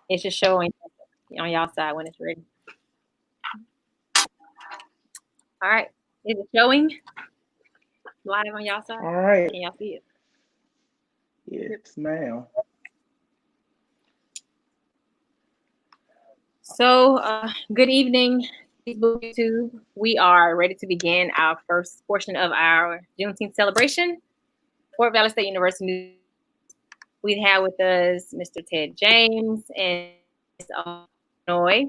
It's just showing on y'all side when it's ready. All right. Is it showing live on y'all side? All right. Can y'all see it? Yes, ma'am. So, good evening, Facebook, YouTube. We are ready to begin our first portion of our Juneteenth celebration. Fort Valley State University. We have with us Mr. Ted James and Illinois,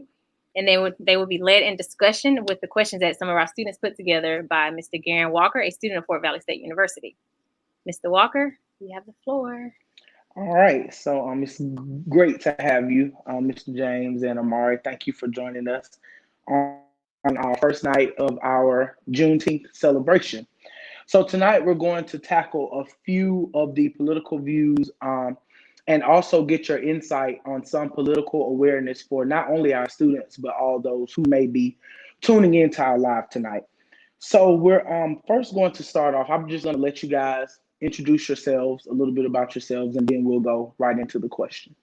and they will be led in discussion with the questions that some of our students put together by Mr. Garen Walker, a student of Fort Valley State University. Mr. Walker, you have the floor. All right. So it's great to have you, Mr. James and Amari. Thank you for joining us on our first night of our Juneteenth celebration. So tonight we're going to tackle a few of the political views and also get your insight on some political awareness for not only our students, but all those who may be tuning into our live tonight. So we're first going to start off. I'm just going to let you guys introduce yourselves, a little bit about yourselves, and then we'll go right into the question.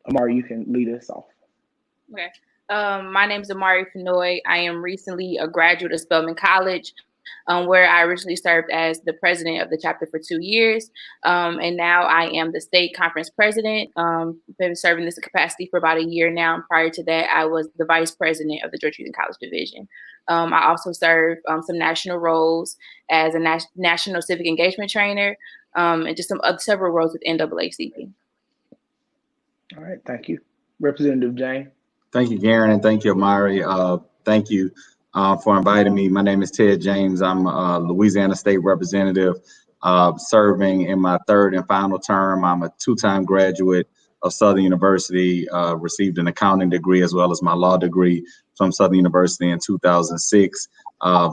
Amari, you can lead us off. Okay. My name is Amari Fenoy. I am recently a graduate of Spelman College, where I originally served as the president of the chapter for 2 years. And now I am the state conference president. Been serving this capacity for about a year now. And prior to that, I was the vice president of the Georgia Youth College Division. I also serve some national roles as a national civic engagement trainer and just several roles with NAACP. All right. Thank you. Representative Jane. Thank you, Garen, and thank you, Amari. Thank you for inviting me. My name is Ted James. I'm a Louisiana State Representative serving in my third and final term. I'm a two-time graduate of Southern University, received an accounting degree as well as my law degree from Southern University in 2006.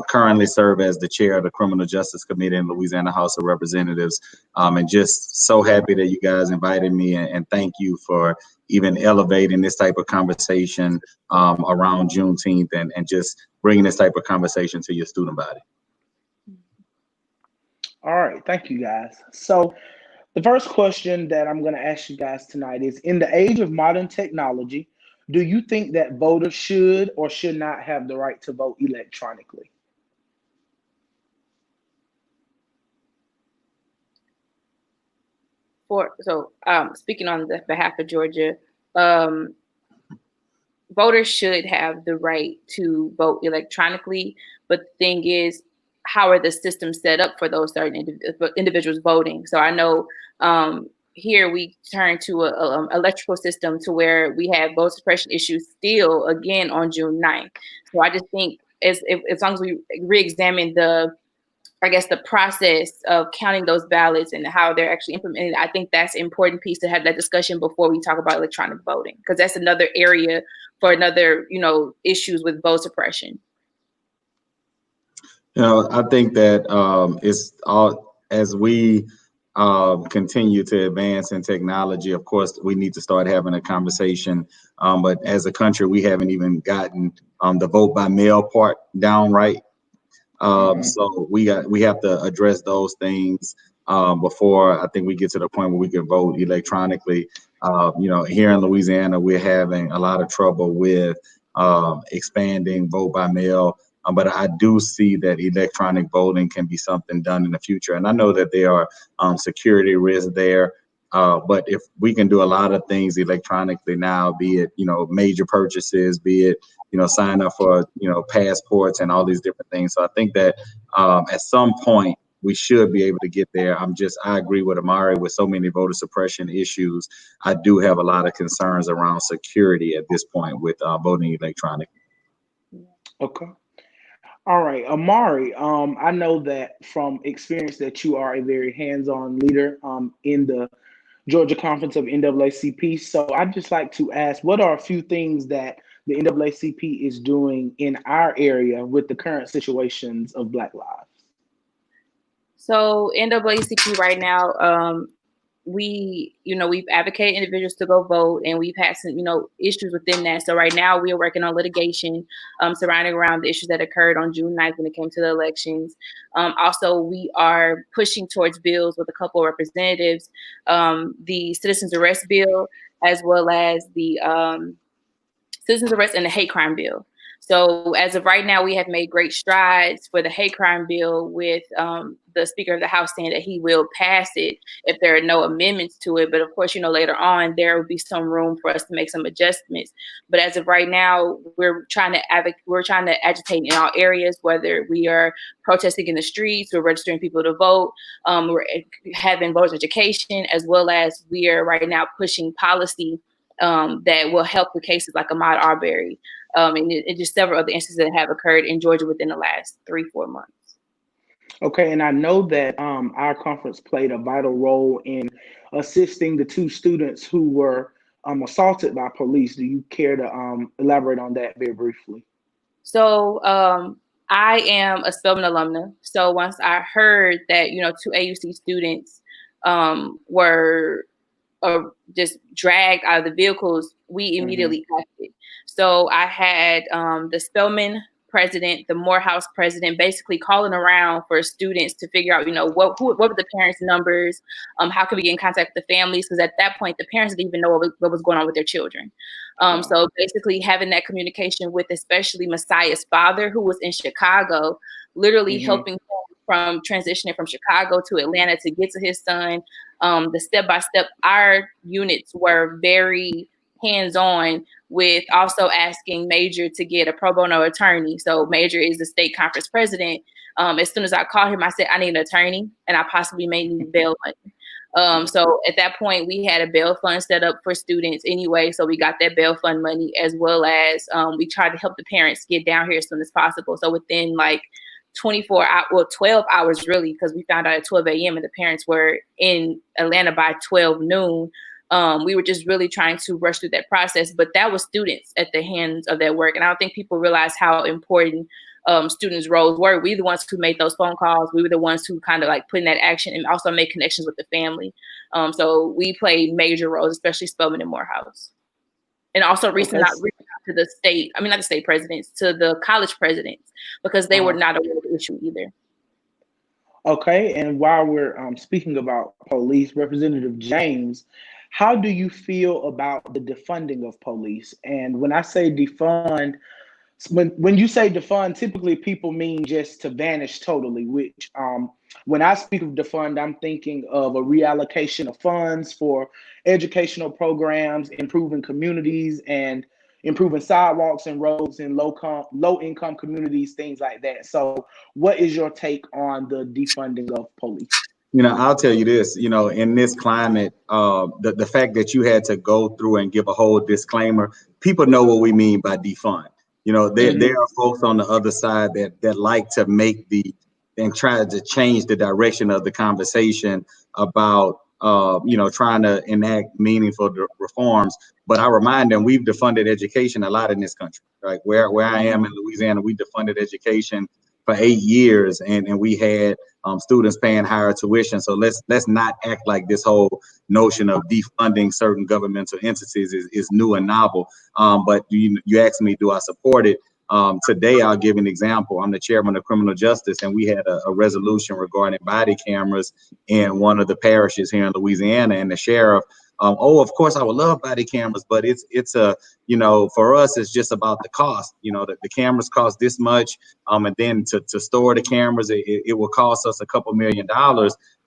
Currently serve as the chair of the Criminal Justice Committee in Louisiana House of Representatives. And just so happy that you guys invited me, and thank you for even elevating this type of conversation around Juneteenth and just bringing this type of conversation to your student body. All right, thank you guys. So the first question that I'm going to ask you guys tonight is, in the age of modern technology, do you think that voters should or should not have the right to vote electronically? Speaking on the behalf of Georgia, voters should have the right to vote electronically. But the thing is, how are the systems set up for those certain individuals voting? So I know here we turn to an electrical system to where we have vote suppression issues still again on June 9th. So I just think as long as we re-examine the process of counting those ballots and how they're actually implemented, I think that's an important piece to have that discussion before we talk about electronic voting, because that's another area for another, issues with vote suppression. I think that it's all as we continue to advance in technology. Of course, we need to start having a conversation. But as a country, we haven't even gotten the vote by mail part down right. So we have to address those things before I think we get to the point where we can vote electronically. Here in Louisiana, we're having a lot of trouble with expanding vote by mail. But I do see that electronic voting can be something done in the future. And I know that there are security risks there. But if we can do a lot of things electronically now, be it, major purchases, be it, sign up for, passports and all these different things. So I think that at some point we should be able to get there. I agree with Amari with so many voter suppression issues. I do have a lot of concerns around security at this point with voting electronically. Okay. All right, Amari, I know that from experience that you are a very hands-on leader in the Georgia Conference of NAACP. So I'd just like to ask, what are a few things that the NAACP is doing in our area with the current situations of Black lives? So NAACP right now, we've advocated individuals to go vote, and we've had some, issues within that. So right now we are working on litigation surrounding around the issues that occurred on June 9th when it came to the elections. Also, we are pushing towards bills with a couple of representatives. The citizens arrest bill as well as the citizens arrest and the hate crime bill. So as of right now, we have made great strides for the hate crime bill with the Speaker of the House saying that he will pass it if there are no amendments to it. But of course, later on, there will be some room for us to make some adjustments. But as of right now, we're trying to agitate in all areas, whether we are protesting in the streets, we're registering people to vote, we're having voter education, as well as we are right now pushing policy that will help with cases like Ahmaud Arbery, and just several other instances that have occurred in Georgia within the last 3-4 months. Okay, and I know that our conference played a vital role in assisting the 2 students who were assaulted by police. Do you care to elaborate on that very briefly? So I am a Spelman alumna. So once I heard that 2 AUC students were just dragged out of the vehicles, we immediately acted. So I had the Spelman president, the Morehouse president, basically calling around for students to figure out, what were the parents' numbers, how can we get in contact with the families? Because at that point, the parents didn't even know what was going on with their children. So basically having that communication with especially Messiah's father, who was in Chicago, literally helping him from transitioning from Chicago to Atlanta to get to his son. The step-by-step, our units were very hands-on with also asking Major to get a pro bono attorney. So Major is the state conference president. As soon as I called him, I said, I need an attorney, and I possibly may need bail money. So at that point, we had a bail fund set up for students anyway. So we got that bail fund money, as well as we tried to help the parents get down here as soon as possible. So within 12 hours really, because we found out at 12 a.m. and the parents were in Atlanta by 12 noon. We were just really trying to rush through that process, but that was students at the hands of that work. And I don't think people realize how important students' roles were. We were the ones who made those phone calls. We were the ones who kind of put in that action and also made connections with the family. So we played major roles, especially Spelman and Morehouse. And also reaching out to the state, not the state presidents, to the college presidents, because they were not aware of the issue either. Okay, and while we're speaking about police, Representative James, how do you feel about the defunding of police? And when I say defund, when you say defund, typically people mean just to vanish totally, which when I speak of defund, I'm thinking of a reallocation of funds for educational programs, improving communities, and improving sidewalks and roads in low income communities, things like that. So what is your take on the defunding of police? I'll tell you this, in this climate, the fact that you had to go through and give a whole disclaimer, people know what we mean by defund. There are folks on the other side that like to make and try to change the direction of the conversation about, trying to enact meaningful reforms. But I remind them, we've defunded education a lot in this country, right? Where I am in Louisiana, we defunded education for 8 years, and we had students paying higher tuition. So let's not act like this whole notion of defunding certain governmental entities is new and novel. But you asked me, do I support it? Today, I'll give an example. I'm the chairman of criminal justice, and we had a resolution regarding body cameras in one of the parishes here in Louisiana, and the sheriff, of course, I would love body cameras, but it's for us, it's just about the cost. The cameras cost this much, and then to store the cameras, it will cost us a couple $1 million.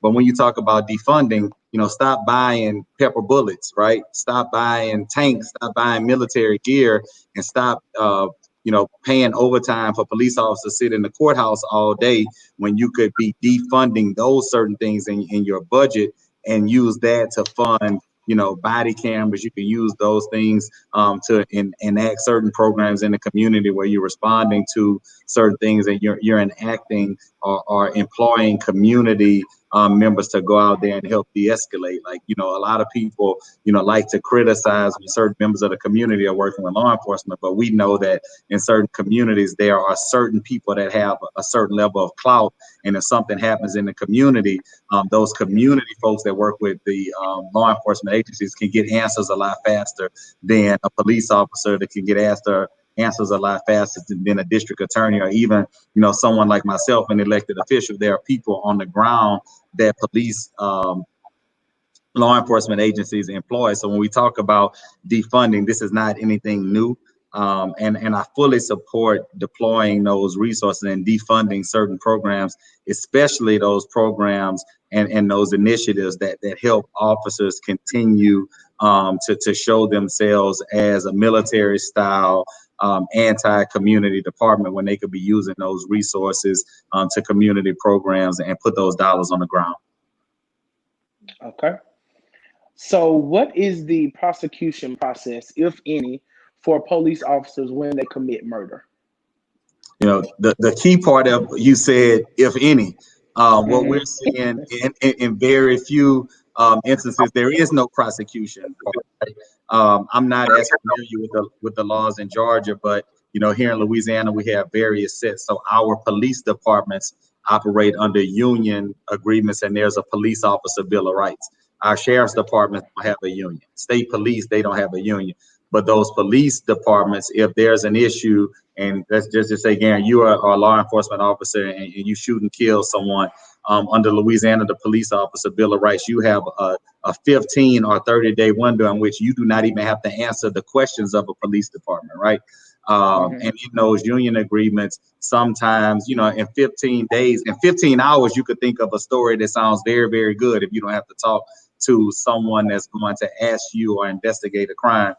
But when you talk about defunding, stop buying pepper bullets, right? Stop buying tanks, stop buying military gear, and stop paying overtime for police officers to sit in the courthouse all day, when you could be defunding those certain things in your budget and use that to fund body cameras. You can use those things to enact certain programs in the community where you're responding to certain things, and you're enacting or employing community members to go out there and help de-escalate. A lot of people, like to criticize when certain members of the community are working with law enforcement, but we know that in certain communities, there are certain people that have a certain level of clout. And if something happens in the community, those community folks that work with the law enforcement agencies can get answers a lot faster than a police officer that can get answers a lot faster than a district attorney, or even, someone like myself, an elected official. There are people on the ground that police law enforcement agencies employ. So when we talk about defunding, this is not anything new. And I fully support deploying those resources and defunding certain programs, especially those programs and those initiatives that help officers continue to show themselves as a military style anti-community department, when they could be using those resources to community programs and put those dollars on the ground. Okay. So what is the prosecution process, if any, for police officers when they commit murder? You know, the key part of you said, if any, what we're seeing in very few instances, there is no prosecution. Right? I'm not as familiar with the laws in Georgia, but you know, here in Louisiana, we have various sets. So our police departments operate under union agreements, and there's a police officer bill of rights. Our sheriff's departments don't have a union. State police, they don't have a union. But those police departments, if there's an issue, and let's just say, Garen, you are a law enforcement officer and you shoot and kill someone, under Louisiana, the police officer bill of rights, you have a 15 or 30-day window in which you do not even have to answer the questions of a police department, right? And in those union agreements, sometimes, you know, in 15 days, in 15 hours, you could think of a story that sounds very, very good if you don't have to talk to someone that's going to ask you or investigate a crime.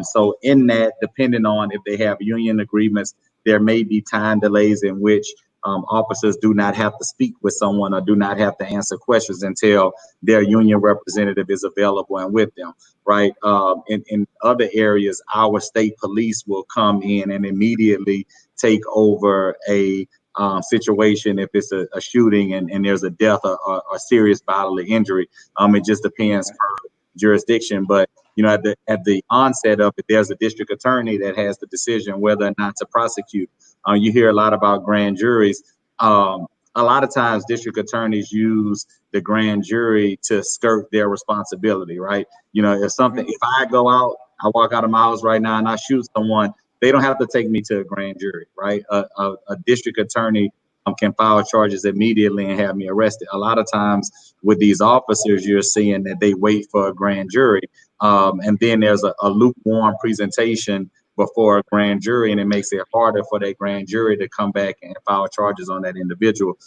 So in that, depending on if they have union agreements, there may be time delays in which officers do not have to speak with someone or do not have to answer questions until their union representative is available and with them, right? In other areas, our state police will come in and immediately take over a situation if it's a shooting and there's a death or serious bodily injury. It just depends per jurisdiction, but you know, at the onset of it, there's a district attorney that has the decision whether or not to prosecute. You hear a lot about grand juries. A lot of times district attorneys use the grand jury to skirt their responsibility, right? You know, if I go out, I walk out of my house right now and I shoot someone, they don't have to take me to a grand jury, right? A district attorney can file charges immediately and have me arrested. A lot of times with these officers, you're seeing that they wait for a grand jury. And then there's a lukewarm presentation before a grand jury, and it makes it harder for that grand jury to come back and file charges on that individual.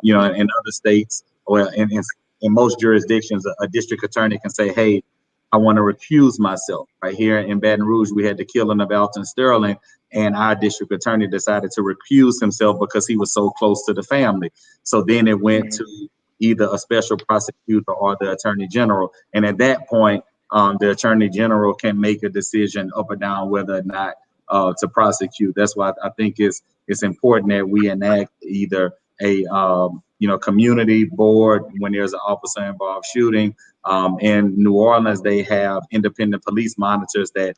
You know, in other states, well, in most jurisdictions, a district attorney can say, hey, I want to recuse myself. Right here in Baton Rouge, we had the killing of Alton Sterling, and our district attorney decided to recuse himself because he was so close to the family. So then it went to either a special prosecutor or the attorney general. And at that point, the attorney general can make a decision up or down whether or not to prosecute. That's why I think it's important that we enact either a community board when there's an officer involved shooting. In New Orleans, they have independent police monitors that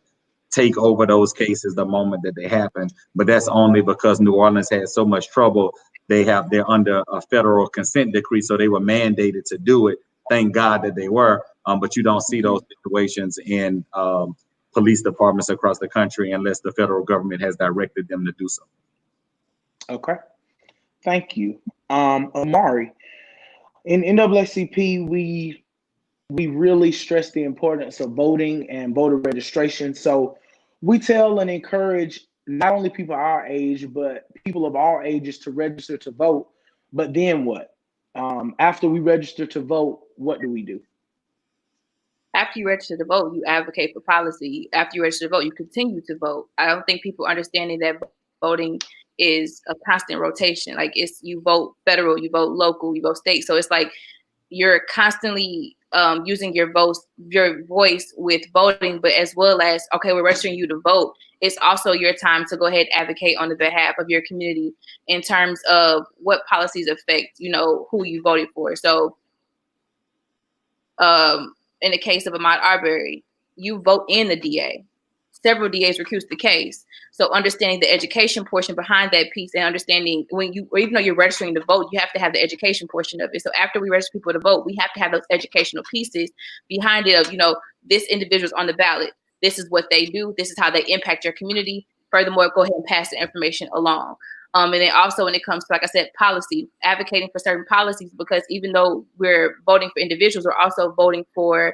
take over those cases the moment that they happen. But that's only because New Orleans had so much trouble. They're under a federal consent decree, so they were mandated to do it. Thank God that they were. But you don't see those situations in police departments across the country unless the federal government has directed them to do so. Okay, thank you. Amari, in NAACP, we really stress the importance of voting and voter registration. So we tell and encourage not only people our age, but people of all ages to register to vote. But then what? After we register to vote, what do we do? After you register to vote, you advocate for policy. After you register to vote, you continue to vote. I don't think people understanding that voting is a constant rotation. Like you vote federal, you vote local, you vote state. So it's like you're constantly using your voice with voting, but as well as, okay, we're registering you to vote. It's also your time to go ahead and advocate on the behalf of your community in terms of what policies affect, who you voted for. So in the case of Ahmaud Arbery, you vote in the DA. Several DAs recused the case. So understanding the education portion behind that piece and understanding even though you're registering to vote, you have to have the education portion of it. So after we register people to vote, we have to have those educational pieces behind it of, this individual's on the ballot. This is what they do. This is how they impact your community. Furthermore, go ahead and pass the information along. And then also when it comes to, like I said, policy, advocating for certain policies, because even though we're voting for individuals, we're also voting for,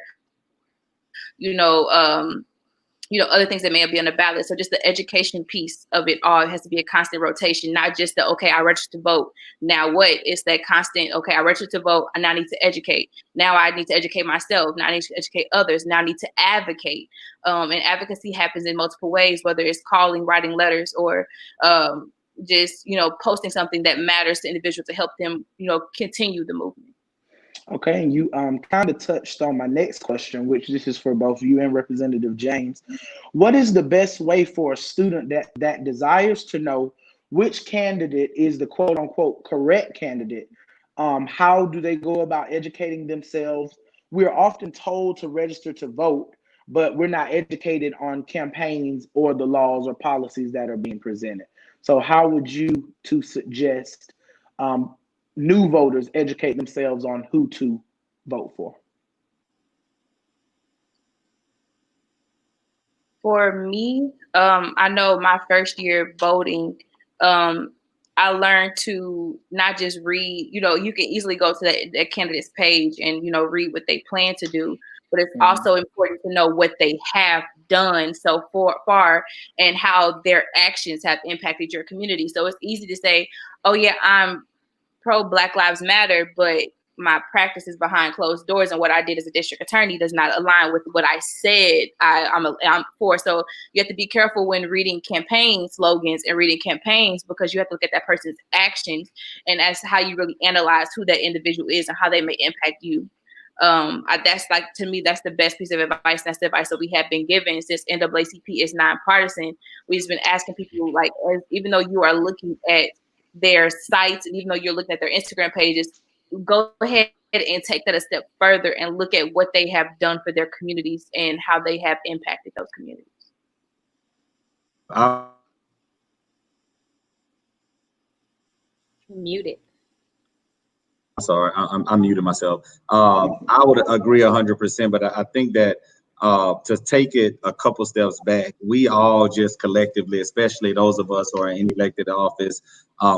other things that may be on the ballot. So just the education piece of it all has to be a constant rotation, not just the, okay, I registered to vote. Now what? It's that constant, okay, I registered to vote and now I need to educate. Now I need to educate myself. Now I need to educate others. Now I need to advocate. And advocacy happens in multiple ways, whether it's calling, writing letters, or just, posting something that matters to individuals to help them, continue the movement. Okay, and you kind of touched on my next question, which this is for both you and Representative James. What is the best way for a student that desires to know which candidate is the quote unquote correct candidate? How do they go about educating themselves? We're often told to register to vote, but we're not educated on campaigns or the laws or policies that are being presented. So how would you two suggest new voters educate themselves on who to vote for? For me, I know my first year voting, I learned to not just read, you can easily go to that candidate's page and, read what they plan to do, but it's also important to know what they have done so far and how their actions have impacted your community. So it's easy to say, oh yeah, I'm pro Black Lives Matter, but my practices behind closed doors and what I did as a district attorney does not align with what I said I'm for. So you have to be careful when reading campaign slogans and reading campaigns, because you have to look at that person's actions, and that's how you really analyze who that individual is and how they may impact you. That's to me, that's the best piece of advice. That's the advice that we have been given since NAACP is nonpartisan. We've just been asking people, even though you are looking at their sites and even though you're looking at their Instagram pages, go ahead and take that a step further and look at what they have done for their communities and how they have impacted those communities. Muted. Sorry, I'm muted myself. I would agree 100%, but I think that to take it a couple steps back, we all just collectively, especially those of us who are in elected office,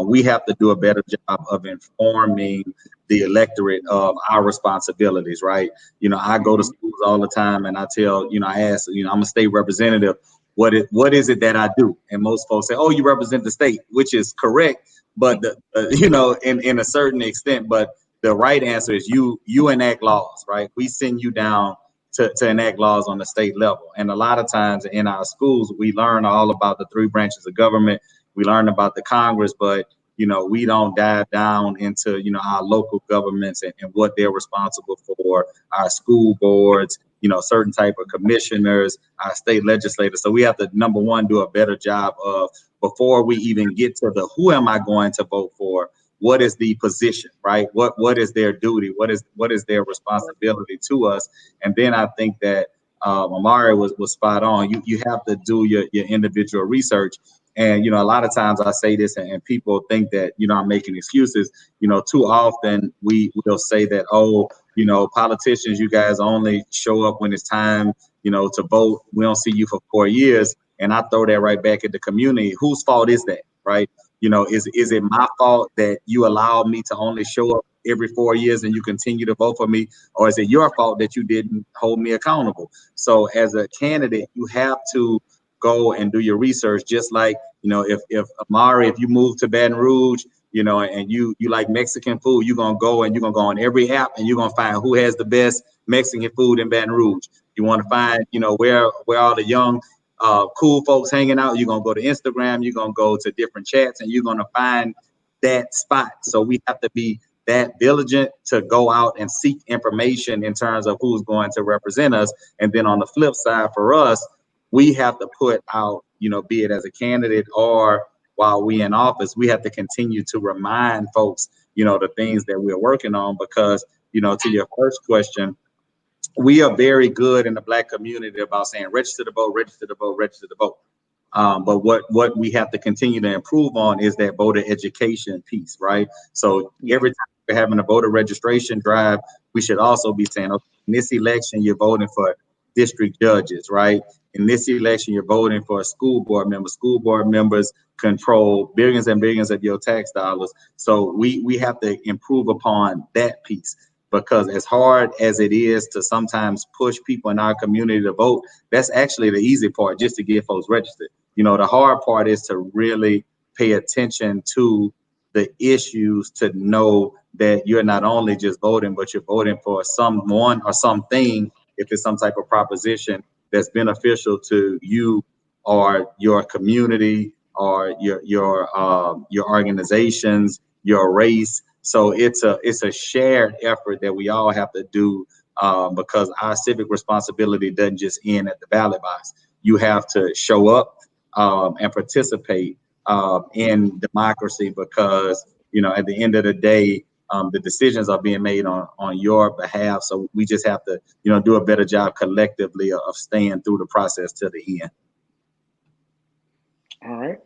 we have to do a better job of informing the electorate of our responsibilities, right? I go to schools all the time and I tell, I ask, I'm a state representative, what is it that I do? And most folks say, oh, you represent the state, which is correct, but in a certain extent, but the right answer is you enact laws, right? We send you down to enact laws on the state level. And a lot of times in our schools, we learn all about the three branches of government. We learn about the Congress, but, we don't dive down into, our local governments and what they're responsible for, our school boards, certain type of commissioners, our state legislators. So we have to, number one, do a better job of, before we even get to the who am I going to vote for, what is the position, right? What is their duty? What is their responsibility to us? And then I think that Amari was spot on. You have to do your individual research. And, a lot of times I say this and people think that, I'm making excuses. Too often we will say that, oh, politicians, you guys only show up when it's time, to vote. We don't see you for 4 years. And I throw that right back at the community. Whose fault is that, right? Is it my fault that you allow me to only show up every 4 years and you continue to vote for me? Or is it your fault that you didn't hold me accountable? So as a candidate, you have to go and do your research, just like, if Amari, if you move to Baton Rouge, and you like Mexican food, you're going to go on every app and you're going to find who has the best Mexican food in Baton Rouge. You want to find, where all the young cool folks hanging out, you're going to go to Instagram, you're going to go to different chats and you're going to find that spot. So we have to be that diligent to go out and seek information in terms of who's going to represent us. And then on the flip side for us, we have to put out, be it as a candidate or while we in office, we have to continue to remind folks, the things that we're working on, because, to your first question, we are very good in the Black community about saying register to vote, register to vote, register to vote. But what we have to continue to improve on is that voter education piece, right? So every time we're having a voter registration drive, we should also be saying, okay, in this election, you're voting for district judges, right? in this election, you're voting for a school board member. School board members control billions and billions of your tax dollars. So we have to improve upon that piece, because as hard as it is to sometimes push people in our community to vote, that's actually the easy part, just to get folks registered. The hard part is to really pay attention to the issues, to know that you're not only just voting, but you're voting for someone or something, if it's some type of proposition that's beneficial to you or your community or your organizations, your race. So it's a shared effort that we all have to do, because our civic responsibility doesn't just end at the ballot box. You have to show up and participate in democracy, because at the end of the day, the decisions are being made on your behalf. So we just have to do a better job collectively of staying through the process to the end. All right.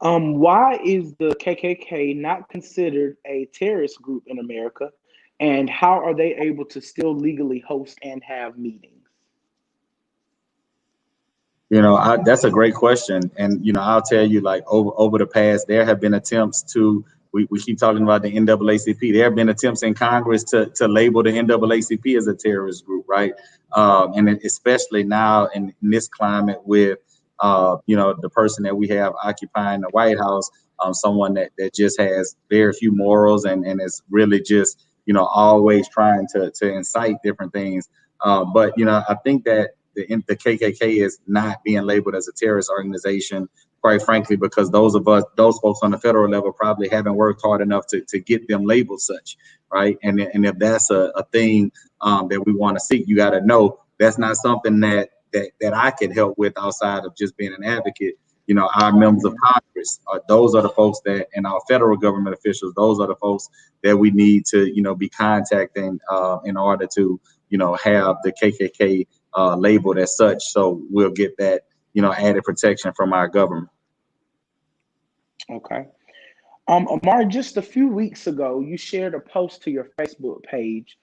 Why is the KKK not considered a terrorist group in America, and how are they able to still legally host and have meetings? That's a great question. And, I'll tell you, like over the past, there have been attempts to, we keep talking about the NAACP. There have been attempts in Congress to label the NAACP as a terrorist group, right? And especially now in this climate with, the person that we have occupying the White House, someone that just has very few morals and is really just, always trying to incite different things. But I think that the KKK is not being labeled as a terrorist organization, quite frankly, because those folks on the federal level probably haven't worked hard enough to get them labeled such, right? And if that's a thing that we want to seek, you got to know that's not something that I can help with outside of just being an advocate. Our members of Congress, those are the folks that, and our federal government officials, those are the folks that we need to, be contacting in order to, have the KKK labeled as such, so we'll get that added protection from our government. Okay. Amar, just a few weeks ago, you shared a post to your Facebook page,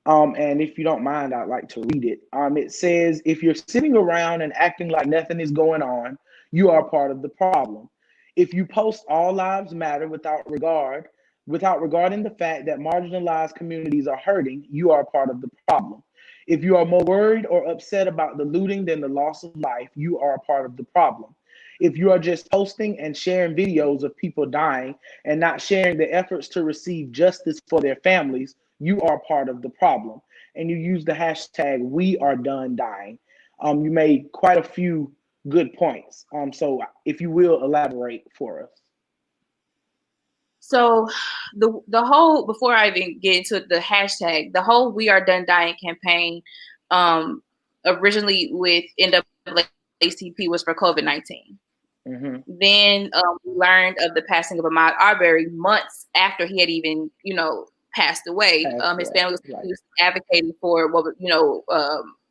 and if you don't mind, I'd like to read it. It says, "If you're sitting around and acting like nothing is going on, you are part of the problem. If you post all lives matter without regarding the fact that marginalized communities are hurting, you are part of the problem. If you are more worried or upset about the looting than the loss of life, you are a part of the problem. If you are just posting and sharing videos of people dying and not sharing the efforts to receive justice for their families, you are part of the problem." And you use the hashtag #WeAreDoneDying. You made quite a few good points. So if you will elaborate for us. So the whole, before I even get into the hashtag, the whole We Are Done Dying campaign, originally with NAACP was for COVID-19. Mm-hmm. Then we learned of the passing of Ahmaud Arbery months after he had even, passed away. His family was advocating for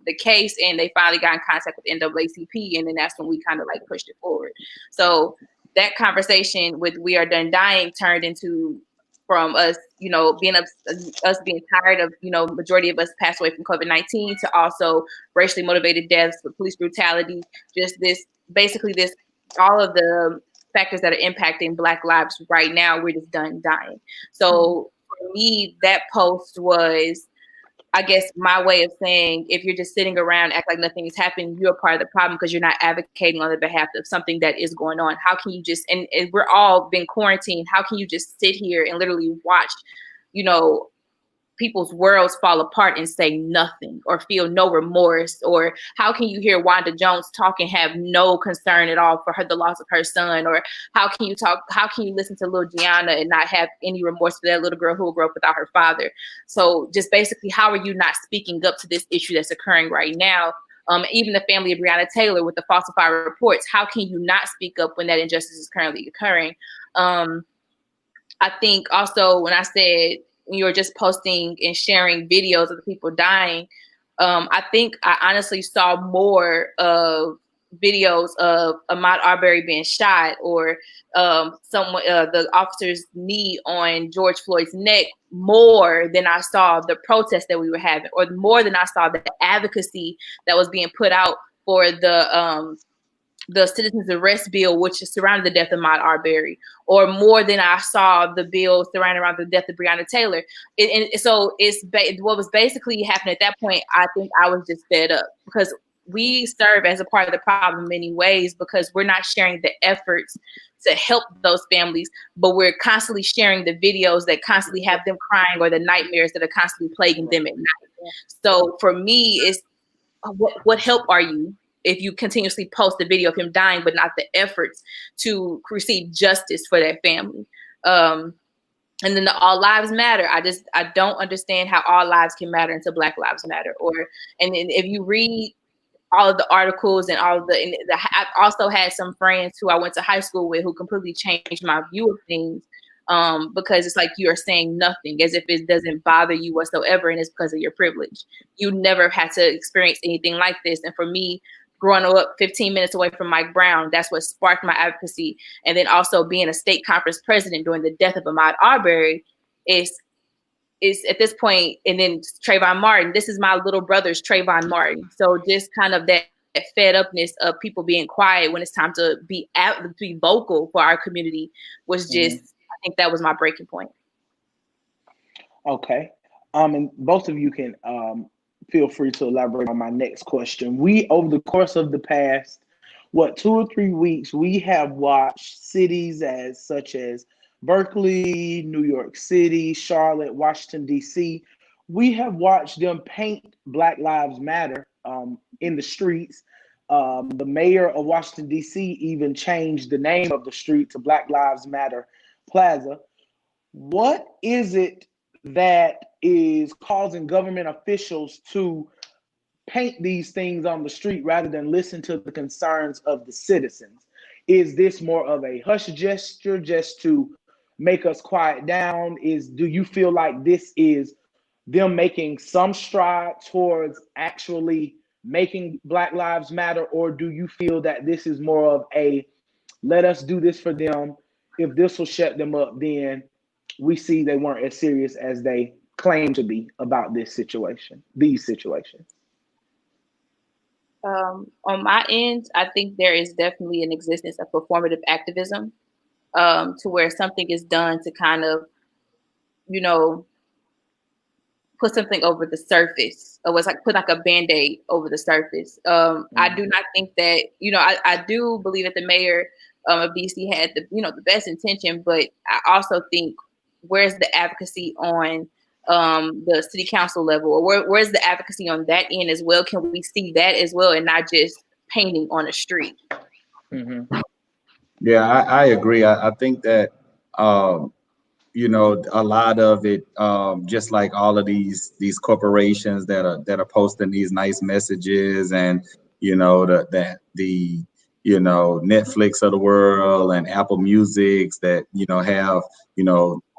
the case, and they finally got in contact with NAACP, and then that's when we kind of like pushed it forward. So that conversation with We Are Done Dying turned into, from us, us being tired of, majority of us passed away from COVID-19, to also racially motivated deaths with police brutality, just basically all of the factors that are impacting Black lives right now. We're just done dying. So for me, that post was, I guess, my way of saying, if you're just sitting around, act like nothing is happening, you're a part of the problem because you're not advocating on the behalf of something that is going on. How can you just, and we're all been quarantined, how can you just sit here and literally watch, people's worlds fall apart and say nothing or feel no remorse? Or how can you hear Wanda Jones talk and have no concern at all for the loss of her son? Or how can you listen to Lil Gianna and not have any remorse for that little girl who grew up without her father? So just basically, how are you not speaking up to this issue that's occurring right now? Even the family of Breonna Taylor with the falsified reports, how can you not speak up when that injustice is currently occurring? I think also when I said, when you were just posting and sharing videos of the people dying, I think I honestly saw more of videos of Ahmaud Arbery being shot, or the officer's knee on George Floyd's neck, more than I saw the protest that we were having, or more than I saw the advocacy that was being put out for the citizens arrest bill, which is surrounding the death of Ahmaud Arbery, or more than I saw the bill surrounding around the death of Breonna Taylor. So it's what was basically happening at that point. I think I was just fed up because we serve as a part of the problem in many ways because we're not sharing the efforts to help those families, but we're constantly sharing the videos that constantly have them crying or the nightmares that are constantly plaguing them at night. So for me, it's what help are you if you continuously post the video of him dying, but not the efforts to receive justice for that family? And then the all lives matter. I don't understand how all lives can matter until Black lives matter. And if you read all of the articles and I also had some friends who I went to high school with who completely changed my view of things, because it's like you are saying nothing, as if it doesn't bother you whatsoever, and it's because of your privilege. You never had to experience anything like this. And for me, growing up 15 minutes away from Mike Brown, that's what sparked my advocacy. And then also being a state conference president during the death of Ahmaud Arbery is at this point, and then Trayvon Martin, this is my little brother's Trayvon Martin. So just kind of that fed upness of people being quiet when it's time to be vocal for our community was just, I think that was my breaking point. Okay. And both of you can feel free to elaborate on my next question. We, over the course of the past, 2 or 3 weeks, we have watched cities such as Berkeley, New York City, Charlotte, Washington, D.C. We have watched them paint Black Lives Matter in the streets. The mayor of Washington, D.C. even changed the name of the street to Black Lives Matter Plaza. What is it that is causing government officials to paint these things on the street rather than listen to the concerns of the citizens? Is this more of a hush gesture just to make us quiet down? Do you feel like this is them making some strides towards actually making Black Lives Matter, or do you feel that this is more of a let us do this for them? If this will shut them up, then we see they weren't as serious as they claim to be about these situations. On my end, I think there is definitely an existence of performative activism, to where something is done to kind of, put something over the surface, or it's like put like a Band-Aid over the surface. I do not think that, I do believe that the mayor of DC had the best intention, but I also think, where's the advocacy on the city council level, or where's the advocacy on that end as well? Can we see that as well, and not just painting on a street? Yeah, I agree. I think that a lot of it, just like all of these corporations that are posting these nice messages, and the Netflix of the world and Apple Musics that have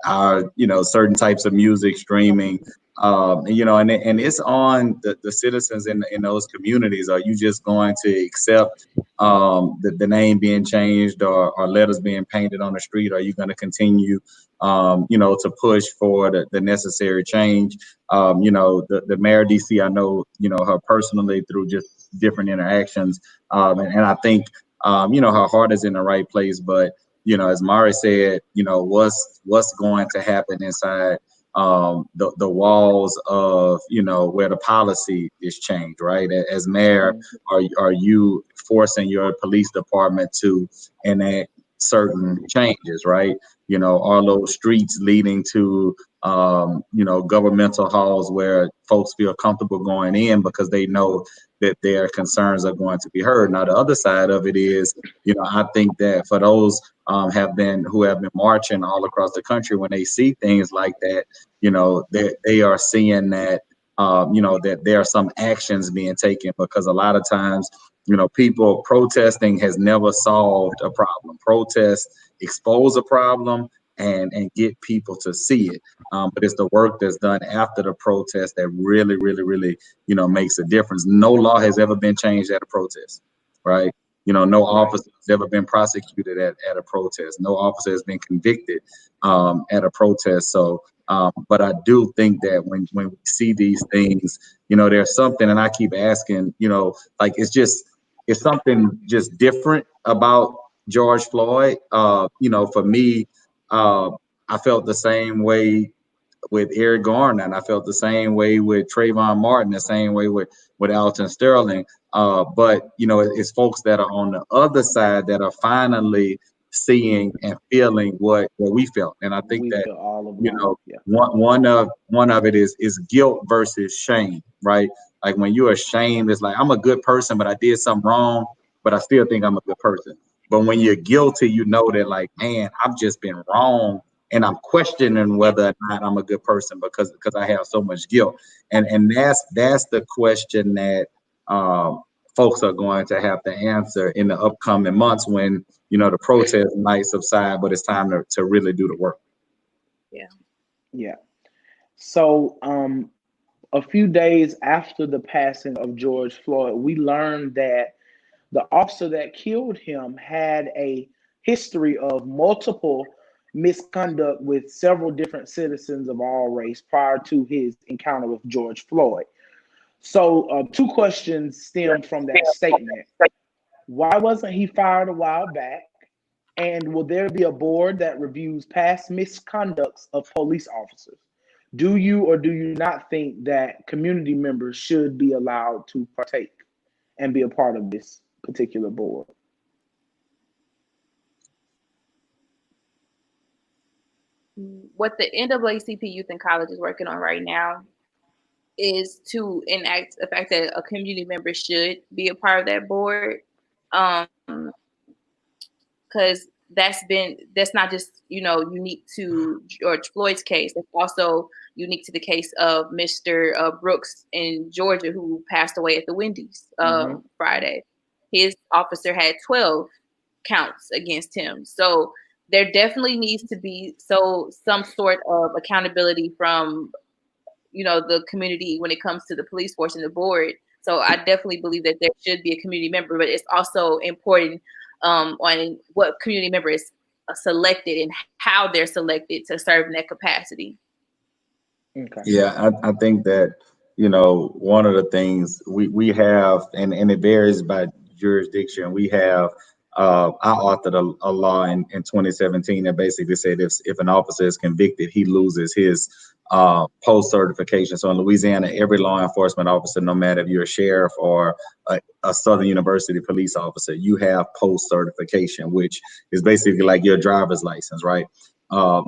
our certain types of music streaming, and it's on the citizens in those communities. Are you just going to accept the name being changed or letters being painted on the street? Are you going to continue to push for the necessary change? The mayor of DC, I know her personally through just different interactions, and I think her heart is in the right place. But as Mari said, what's going to happen inside the walls of where the policy is changed, right? As mayor, are you forcing your police department to enact certain changes, right? Are those streets leading to governmental halls where folks feel comfortable going in because they know that their concerns are going to be heard? Now, the other side of it is, I think that for those who have been marching all across the country, when they see things like that, they are seeing that, that there are some actions being taken, because a lot of times, people protesting has never solved a problem. Protests expose a problem and get people to see it. But it's the work that's done after the protest that really, really, really, makes a difference. No law has ever been changed at a protest, right? No officer has ever been prosecuted at a protest. No officer has been convicted at a protest. So, but I do think that when we see these things, there's something, and I keep asking, like, it's just it's something just different about George Floyd. For me, I felt the same way with Eric Garner, and I felt the same way with Trayvon Martin, the same way with Alton Sterling. But it's folks that are on the other side that are finally seeing and feeling what we felt. And I think We that feel all along. Yeah. one of it is guilt versus shame, right? Like when you're ashamed, it's like I'm a good person, but I did something wrong, but I still think I'm a good person. But when you're guilty, you know that like, man, I've just been wrong, and I'm questioning whether or not I'm a good person because I have so much guilt. And that's the question that folks are going to have to answer in the upcoming months when the protest might subside, but it's time to really do the work. Yeah. So a few days after the passing of George Floyd, we learned that the officer that killed him had a history of multiple misconduct with several different citizens of all race prior to his encounter with George Floyd. So, two questions stem from that statement. Why wasn't he fired a while back? And will there be a board that reviews past misconducts of police officers? Do you or do you not think that community members should be allowed to partake and be a part of this particular board? What the NAACP Youth in College is working on right now is to enact the fact that a community member should be a part of that board, because that's not just unique to George Floyd's case. It's also unique to the case of Mr. Brooks in Georgia, who passed away at the Wendy's Friday. His officer had 12 counts against him. So there definitely needs to be some sort of accountability from the community when it comes to the police force and the board. So I definitely believe that there should be a community member, but it's also important on what community member is selected and how they're selected to serve in that capacity. Okay. Yeah, I think that one of the things we have, and it varies by jurisdiction. We have I authored a law in 2017 that basically said if an officer is convicted, he loses his post certification. So in Louisiana, every law enforcement officer, no matter if you're a sheriff or a Southern University police officer, you have post certification, which is basically like your driver's license, right?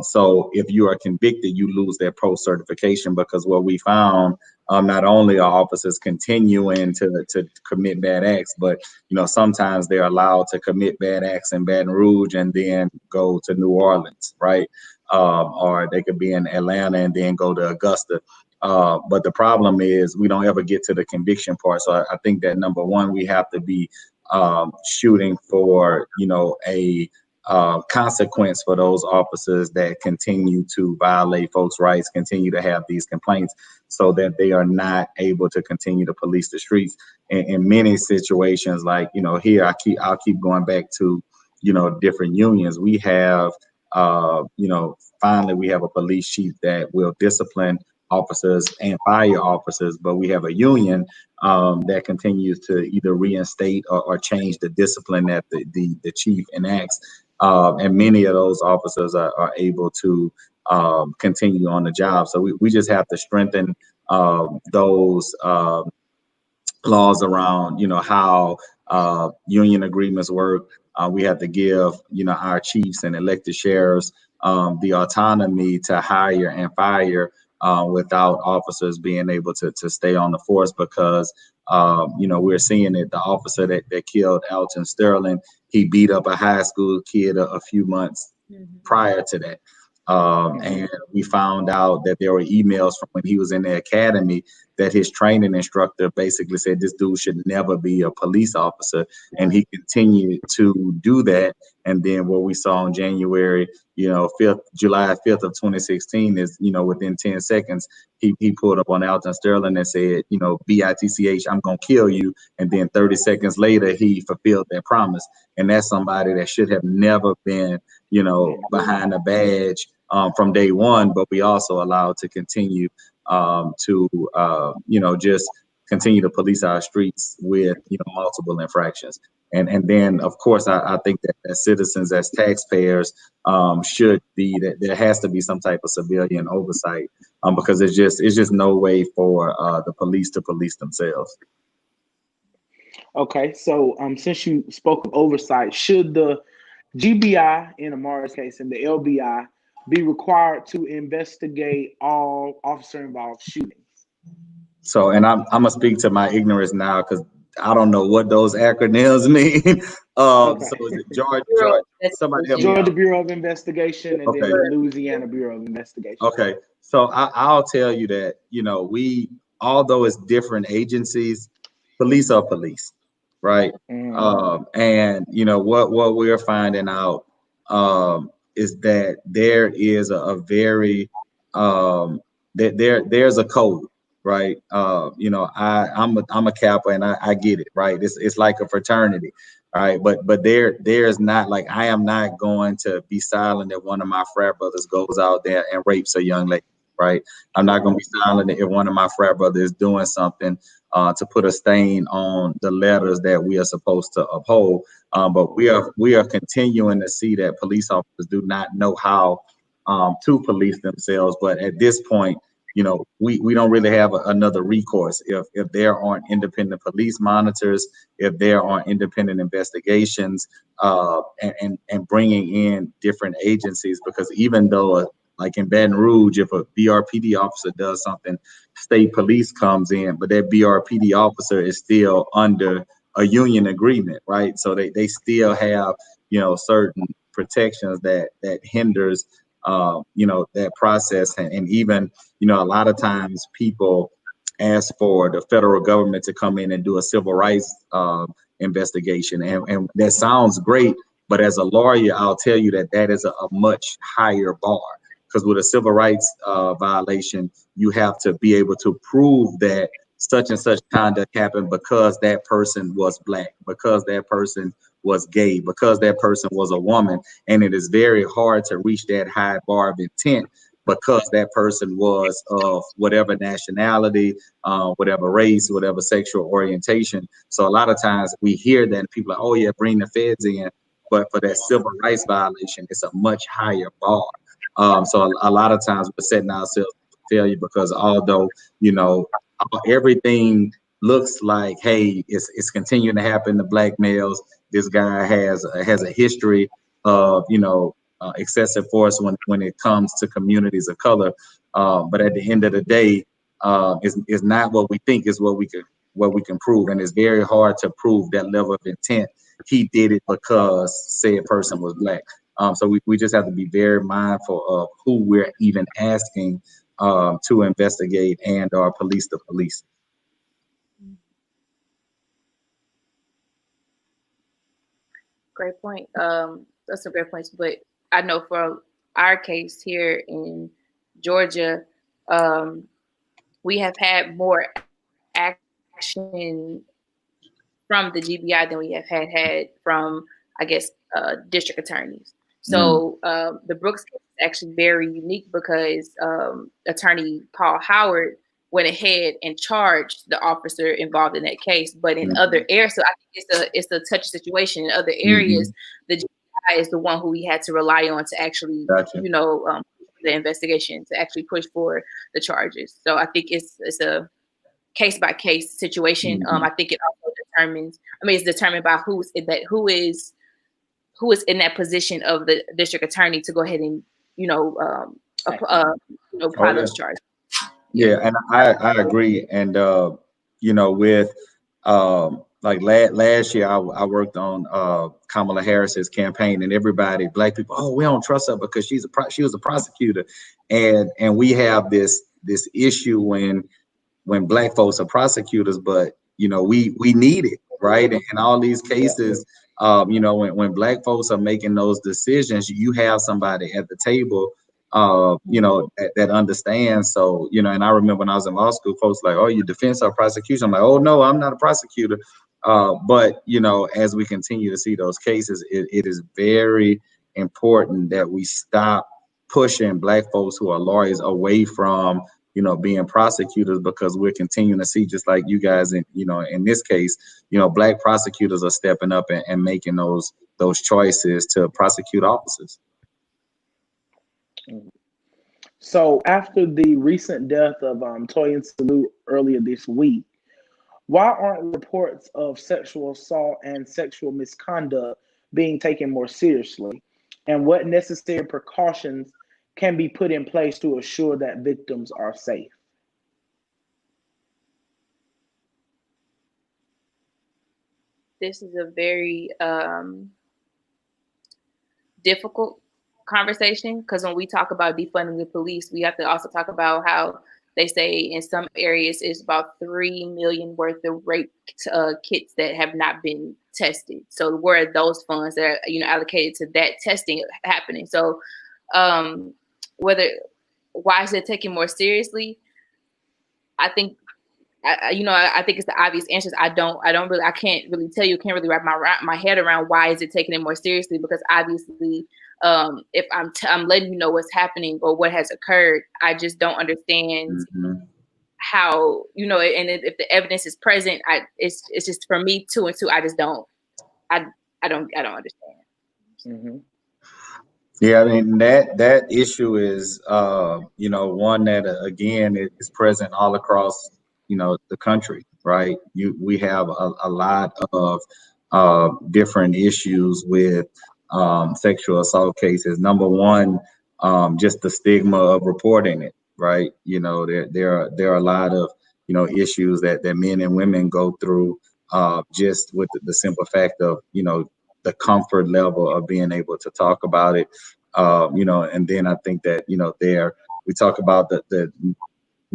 So if you are convicted, you lose that post certification, because what we found, not only are officers continuing to commit bad acts, but sometimes they're allowed to commit bad acts in Baton Rouge and then go to New Orleans, right? Or they could be in Atlanta and then go to Augusta. But the problem is we don't ever get to the conviction part. So I think that number one, we have to be shooting for a consequence for those officers that continue to violate folks' rights, continue to have these complaints, so that they are not able to continue to police the streets. In many situations, like here, I'll keep going back to different unions. We have finally we have a police chief that will discipline officers and fire officers, but we have a union that continues to either reinstate or change the discipline that the chief enacts. And many of those officers are able to continue on the job. So we just have to strengthen those laws around, how union agreements work. We have to give, our chiefs and elected sheriffs the autonomy to hire and fire without officers being able to stay on the force, because we're seeing it. The officer that killed Alton Sterling, he beat up a high school kid a few months prior to that. And we found out that there were emails from when he was in the academy that his training instructor basically said this dude should never be a police officer, and he continued to do that. And then what we saw on January, July 5th of 2016 is, within 10 seconds, he pulled up on Alton Sterling and said, BITCH, I'm gonna kill you. And then 30 seconds later, he fulfilled that promise. And that's somebody that should have never been, behind a badge from day one, but we also allowed to continue to just continue to police our streets with, multiple infractions. And then, of course, I think that as citizens, as taxpayers, should be that there has to be some type of civilian oversight, because it's just no way for the police to police themselves. Okay, so since you spoke of oversight, should the GBI in Amari's case and the LBI be required to investigate all officer-involved shootings? So, and I'm gonna speak to my ignorance now because I don't know what those acronyms mean. Okay. So is it George? Somebody help me Georgia out. Bureau of Investigation and Okay. then the Louisiana Bureau of Investigation. Okay, so I'll tell you that, although it's different agencies, police are police, right? And what we're finding out is that there is a very that there's a code, right? I'm a Kappa and I get it, right? It's like a fraternity. All right, but there's not, like, I am not going to be silent if one of my frat brothers goes out there and rapes a young lady, right? I'm not going to be silent if one of my frat brothers is doing something to put a stain on the letters that we are supposed to uphold. But we are continuing to see that police officers do not know how to police themselves. But at this point, we don't really have another recourse if there aren't independent police monitors, if there aren't independent investigations, and bringing in different agencies. Because even though, like in Baton Rouge, if a BRPD officer does something, state police comes in, but that BRPD officer is still under a union agreement, right? So they still have, certain protections that hinders that process. And even, a lot of times people ask for the federal government to come in and do a civil rights investigation. And that sounds great, but as a lawyer, I'll tell you that is a much higher bar. Because with a civil rights violation, you have to be able to prove that such and such conduct happened because that person was Black, because that person was gay, because that person was a woman. And it is very hard to reach that high bar of intent because that person was of whatever nationality, whatever race, whatever sexual orientation. So a lot of times we hear that and people are like, oh yeah, bring the feds in. But for that civil rights violation, it's a much higher bar. So a lot of times we're setting ourselves for failure because although, everything looks like, hey, it's continuing to happen to Black males. This guy has a history of, excessive force when it comes to communities of color. But at the end of the day, is not what we think is what we can prove. And it's very hard to prove that level of intent. He did it because said person was Black. So we just have to be very mindful of who we're even asking to investigate and or police the police. Great point. That's a great point. But I know for our case here in Georgia, we have had more action from the GBI than we have had from, I guess, district attorneys. So the Brooks case is actually very unique because Attorney Paul Howard went ahead and charged the officer involved in that case. But in other areas, so I think it's a touchy situation. In other areas, the GBI is the one who we had to rely on to actually, the investigation, to actually push for the charges. So I think it's a case by case situation. I think it also determines. It's determined by who is in that position of the district attorney to go ahead and apply those charges. Yeah, and I agree. And with like last year, I worked on Kamala Harris's campaign, and everybody, Black people, oh, we don't trust her because she was a prosecutor, and we have this issue when Black folks are prosecutors, but we need it, right? And in all these cases, when Black folks are making those decisions, you have somebody at the table that understands. So, and I remember when I was in law school, folks like, oh, you defense or prosecution? I'm like, oh no, I'm not a prosecutor. But as we continue to see those cases, it is very important that we stop pushing Black folks who are lawyers away from being prosecutors, because we're continuing to see, just like you guys in this case, Black prosecutors are stepping up and making those choices to prosecute officers. So after the recent death of Toyin Salute earlier this week, why aren't reports of sexual assault and sexual misconduct being taken more seriously? And what necessary precautions can be put in place to assure that victims are safe? This is a very difficult conversation, because when we talk about defunding the police, we have to also talk about how they say in some areas it's about 3 million worth of rape kits that have not been tested. So where are those funds that are allocated to that testing happening? So why is it taken more seriously? I think I think it's the obvious answers. I can't really tell you. Can't really wrap my head around why is it taking it more seriously, because obviously, if I'm letting you know what's happening or what has occurred, I just don't understand how And if the evidence is present, it's just, for me, 2 and 2. I just don't. I don't understand. Mm-hmm. Yeah, I mean that issue is one that again is present all across the country, right? We have a lot of different issues with sexual assault cases. Number one, just the stigma of reporting it, right? There are a lot of issues that men and women go through just with the simple fact of the comfort level of being able to talk about it. And then I think that we talk about the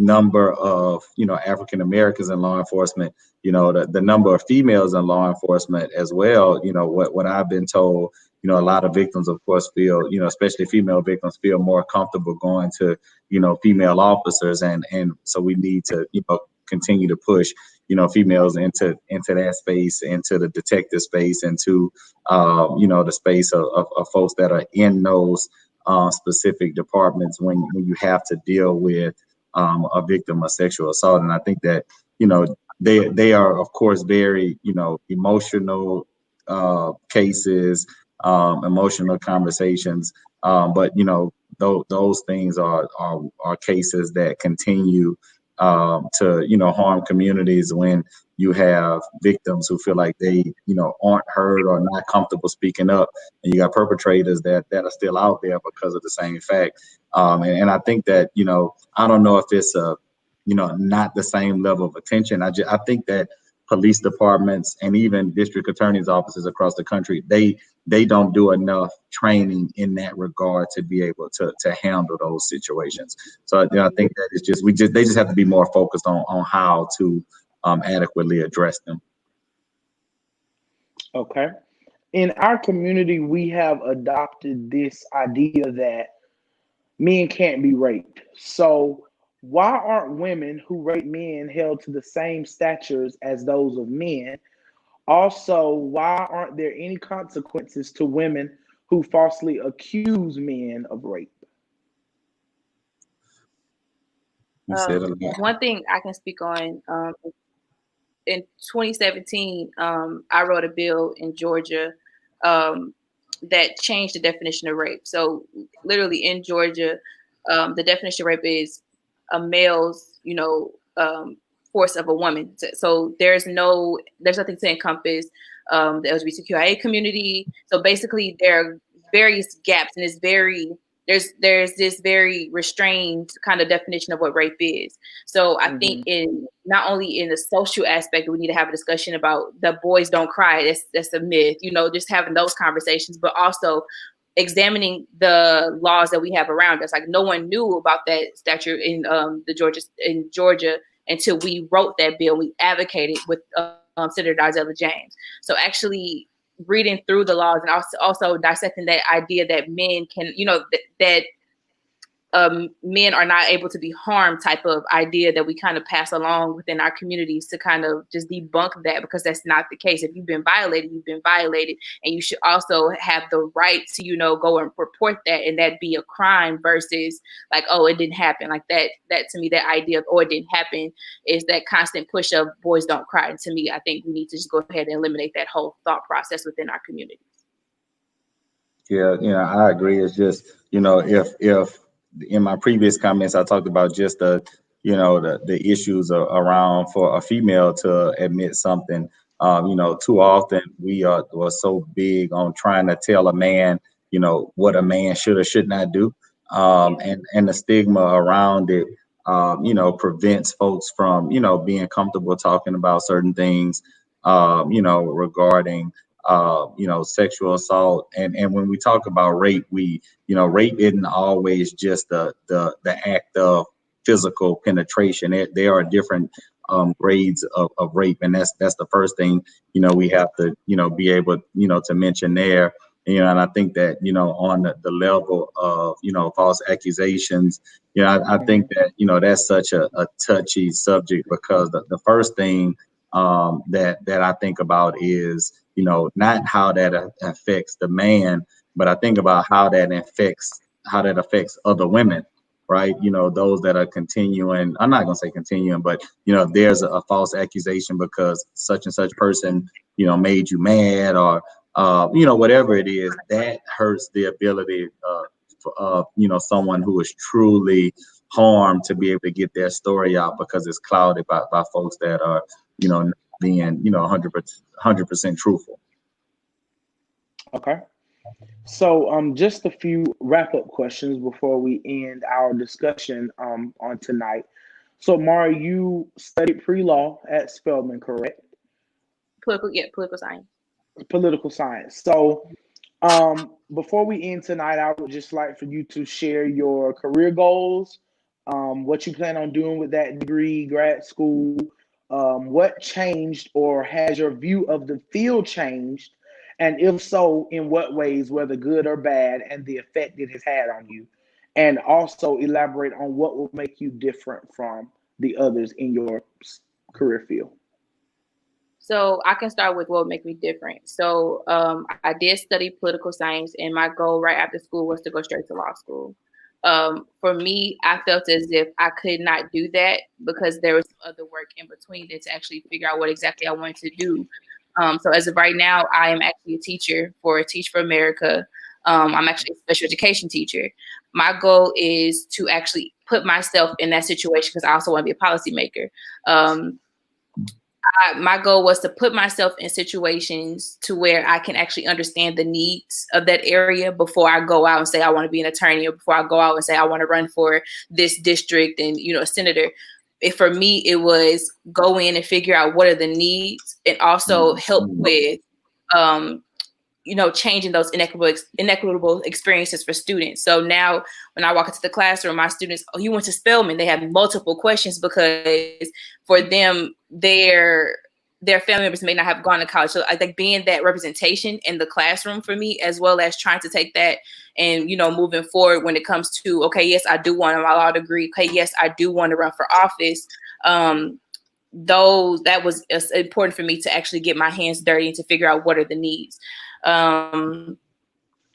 number of African Americans in law enforcement, the number of females in law enforcement as well. What I've been told, a lot of victims, of course, feel, especially female victims, feel more comfortable going to female officers, and so we need to continue to push females into that space, into the detective space, into the space of folks that are in those specific departments when you have to deal with a victim of sexual assault. And I think that they are, of course, very emotional cases, emotional conversations, but those things are cases that continue to harm communities when you have victims who feel like they aren't heard or not comfortable speaking up, and you got perpetrators that are still out there because of the same fact. And I think that I don't know if it's not the same level of attention. I think that police departments and even district attorneys' offices across the country, they don't do enough training in that regard to be able to handle those situations. So I think that it's just they just have to be more focused on how to adequately address them. Okay. In our community, we have adopted this idea that men can't be raped. So why aren't women who rape men held to the same statures as those of men? Also, why aren't there any consequences to women who falsely accuse men of rape? You said a lot. One thing I can speak on, in 2017, I wrote a bill in Georgia that changed the definition of rape. So literally in Georgia, the definition of rape is a male's, force of a woman. So there's nothing to encompass the LGBTQIA community. So basically there are various gaps, and there's this very restrained kind of definition of what rape is. So I think not only in the social aspect, we need to have a discussion about the boys don't cry. That's a myth, just having those conversations, but also examining the laws that we have around us. Like, no one knew about that statute in Georgia until we wrote that bill. We advocated with Senator Darcella James. So actually reading through the laws and also dissecting that idea that men can, that men are not able to be harmed type of idea that we kind of pass along within our communities to kind of just debunk that, because that's not the case. If you've been violated, you've been violated, and you should also have the right to, go and report that, and that be a crime versus like, oh, it didn't happen. Like that to me, that idea of, oh, it didn't happen is that constant push of boys don't cry. And to me, I think we need to just go ahead and eliminate that whole thought process within our communities. Yeah, I agree. It's just, if in my previous comments I talked about just the issues around for a female to admit something. Too often we're so big on trying to tell a man, what a man should or should not do, and the stigma around it, prevents folks from, being comfortable talking about certain things, regarding sexual assault. And when we talk about rape, rape isn't always just the act of physical penetration. There are different grades of rape, and that's the first thing we have to be able to mention there. And I think that on the level of false accusations, I think that that's such a touchy subject, because the first thing that I think about is not how that affects the man, but I think about how that affects other women, right? Those that are continuing. I'm not gonna say continuing, but if there's a false accusation because such and such person made you mad, or whatever it is, that hurts the ability of someone who is truly harmed to be able to get their story out, because it's clouded by folks that are being 100% truthful. Okay. So just a few wrap-up questions before we end our discussion on tonight. So Mari, you studied pre-law at Spelman, correct? Political science. Political science. So before we end tonight, I would just like for you to share your career goals, what you plan on doing with that degree, grad school, what changed, or has your view of the field changed? And if so, in what ways, whether good or bad, and the effect it has had on you? And also elaborate on what will make you different from the others in your career field. So I can start with what would make me different. So I did study political science, and my goal right after school was to go straight to law school. For me, I felt as if I could not do that because there was other work in between it to actually figure out what exactly I wanted to do. So as of right now, I am actually a teacher for Teach for America. I'm actually a special education teacher. My goal is to actually put myself in that situation, because I also want to be a policymaker. My goal was to put myself in situations to where I can actually understand the needs of that area before I go out and say I want to be an attorney, or before I go out and say I want to run for this district and, a senator. For me, it was go in and figure out what are the needs, and also help with, changing those inequitable experiences for students. So now when I walk into the classroom, my students, oh, you went to Spelman, they have multiple questions, because for them, their family members may not have gone to college. So I think being that representation in the classroom for me, as well as trying to take that and, moving forward when it comes to, okay, yes, I do want my law degree. Okay, yes, I do want to run for office. That was important for me to actually get my hands dirty and to figure out what are the needs.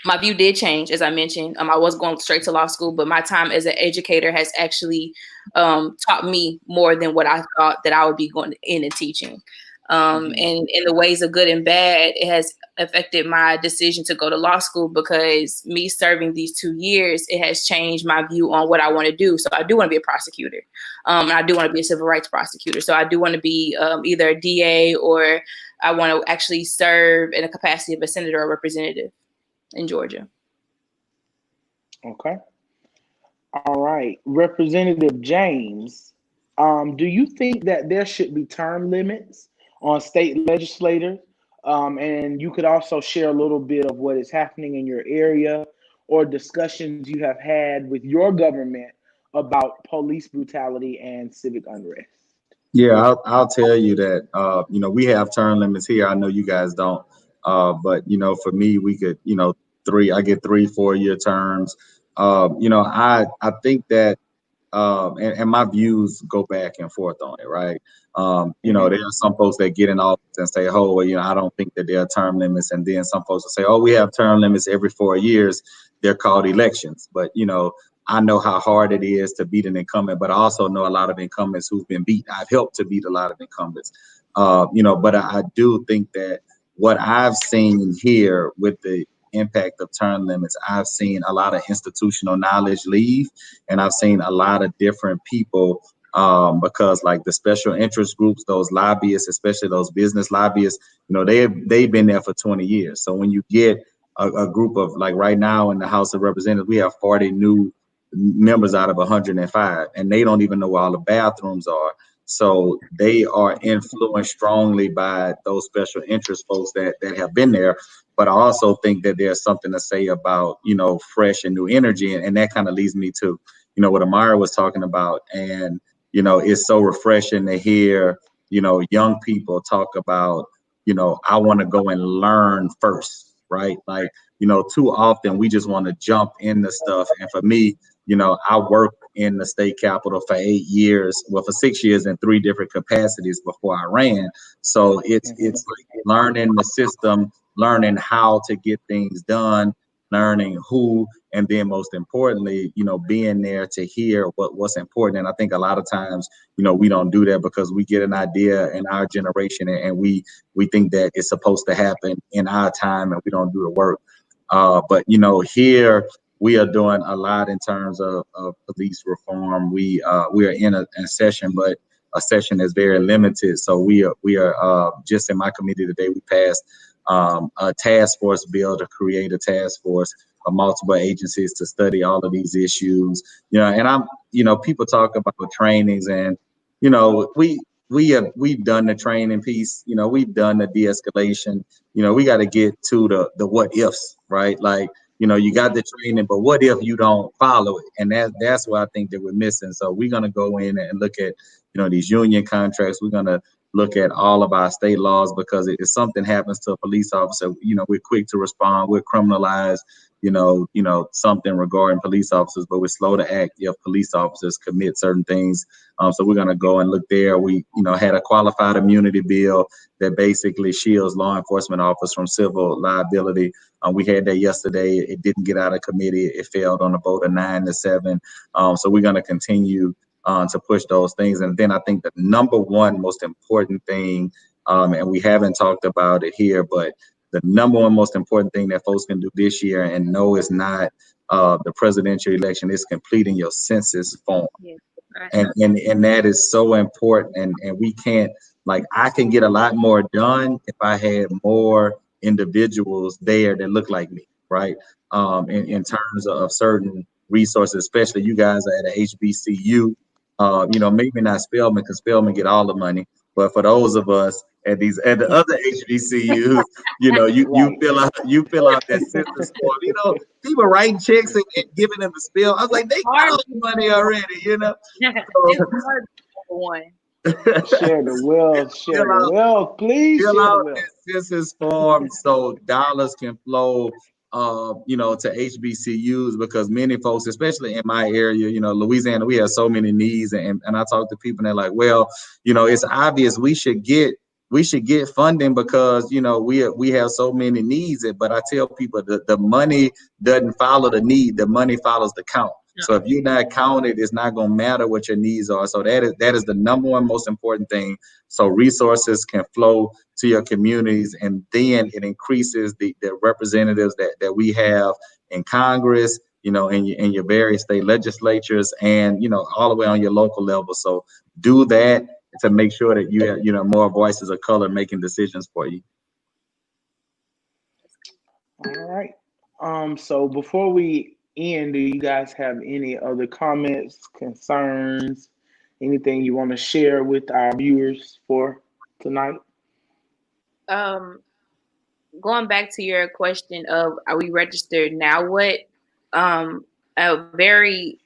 My view did change, as I mentioned. I was going straight to law school, but my time as an educator has actually taught me more than what I thought that I would be going in and teaching. And in the ways of good and bad, it has affected my decision to go to law school, because me serving these 2 years, it has changed my view on what I want to do. So I do want to be a prosecutor. And I do want to be a civil rights prosecutor. So I do want to be either a DA, or I want to actually serve in a capacity of a senator or representative in Georgia. Okay. All right. Representative James, do you think that there should be term limits on state legislators? And you could also share a little bit of what is happening in your area, or discussions you have had with your government about police brutality and civic unrest. Yeah, I'll tell you that, we have term limits here. I know you guys don't. But, for me, we could, I get 3 4-year terms. I think that and my views go back and forth on it, right? There are some folks that get in office and say, oh, well, I don't think that there are term limits. And then some folks will say, oh, we have term limits every 4 years. They're called elections. But, I know how hard it is to beat an incumbent, but I also know a lot of incumbents who've been beat. I've helped to beat a lot of incumbents, but I do think that what I've seen here with the impact of term limits, I've seen a lot of institutional knowledge leave, and I've seen a lot of different people because like the special interest groups, those lobbyists, especially those business lobbyists, they've been there for 20 years. So when you get a group of, like right now in the House of Representatives, we have 40 new members out of 105, and they don't even know where all the bathrooms are. So they are influenced strongly by those special interest folks that have been there. But I also think that there's something to say about, fresh and new energy. And that kind of leads me to, what Amara was talking about. And, it's so refreshing to hear, young people talk about, I want to go and learn first, right? Like, too often we just want to jump into stuff. And for me, I worked in the state capitol for 8 years, well, for 6 years in 3 different capacities before I ran. So it's like learning the system, learning how to get things done, learning who, and then most importantly, being there to hear what's important. And I think a lot of times, we don't do that because we get an idea in our generation and we think that it's supposed to happen in our time and we don't do the work. But here we are doing a lot in terms of police reform. We are in a session, but a session that's very limited. So we are just in my committee today, we passed a task force bill to create a task force of multiple agencies to study all of these issues. And people talk about trainings, and we've done the training piece. We've done the de-escalation. We got to get to the what ifs, right? Like, you got the training, but what if you don't follow it? And that's what I think that we're missing. So we're going to go in and look at, these union contracts. We're going to look at all of our state laws, because if something happens to a police officer, we're quick to respond. We're criminalized, something regarding police officers, but we're slow to act if police officers commit certain things. So we're going to go and look there. We, had a qualified immunity bill that basically shields law enforcement officers from civil liability. We had that yesterday. It didn't get out of committee. It failed on a vote of 9-7. So we're going to continue to push those things. And then I think the number one most important thing, and we haven't talked about it here, but the number one most important thing that folks can do this year, and no, it's not the presidential election, is completing your census form. Yeah. And that is so important. And we can't, like, I can get a lot more done if I had more individuals there that look like me, right? In terms of certain resources, especially you guys are at a HBCU, maybe not Spelman, because Spelman get all the money, but for those of us at the other HBCUs, you fill out that census form. People writing checks and giving them the spill. I was like, they got all the money already, One. Share the wealth, please. Fill out that census form so dollars can flow to HBCUs, because many folks, especially in my area, Louisiana, we have so many needs, and I talk to people and they're like, well, it's obvious we should get funding because we have so many needs. But I tell people that the money doesn't follow the need, the money follows the count. So if you're not counted, it's not going to matter what your needs are. So that is the number one most important thing. So resources can flow to your communities, and then it increases the representatives that we have in Congress, in your various state legislatures, and all the way on your local level. So do that to make sure that you have more voices of color making decisions for you. All right. So before we end, do you guys have any other comments, concerns, anything you want to share with our viewers for tonight? Going back to your question of, are we registered now? What a very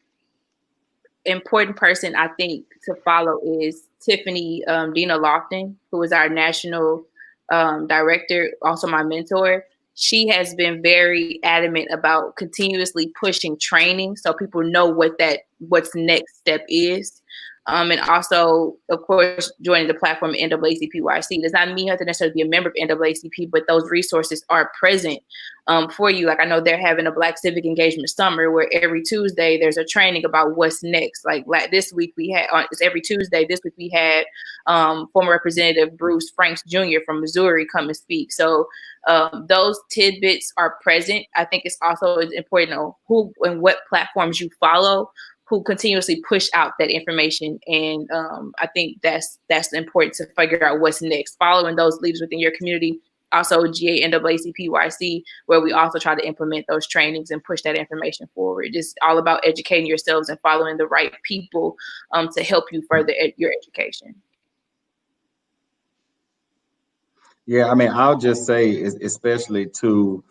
important person I think to follow is Tiffany Dina Lofton, who is our national director, also my mentor. she has been very adamant about continuously pushing training so people know what's next step is. And also, of course, joining the platform NAACPYC does not mean you have to necessarily be a member of NAACP, but those resources are present for you. Like I know they're having a Black Civic Engagement Summer where every Tuesday there's a training about what's next. Like this week we had, it's every Tuesday. This week we had former Representative Bruce Franks Jr. from Missouri come and speak. So those tidbits are present. I think it's also important to know who and what platforms you follow, who continuously push out that information. And I think that's important to figure out what's next. Following those leaders within your community, also GA NAACPYC, where we also try to implement those trainings and push that information forward. Just all about educating yourselves and following the right people to help you further your education. Yeah, I mean, I'll just say, especially to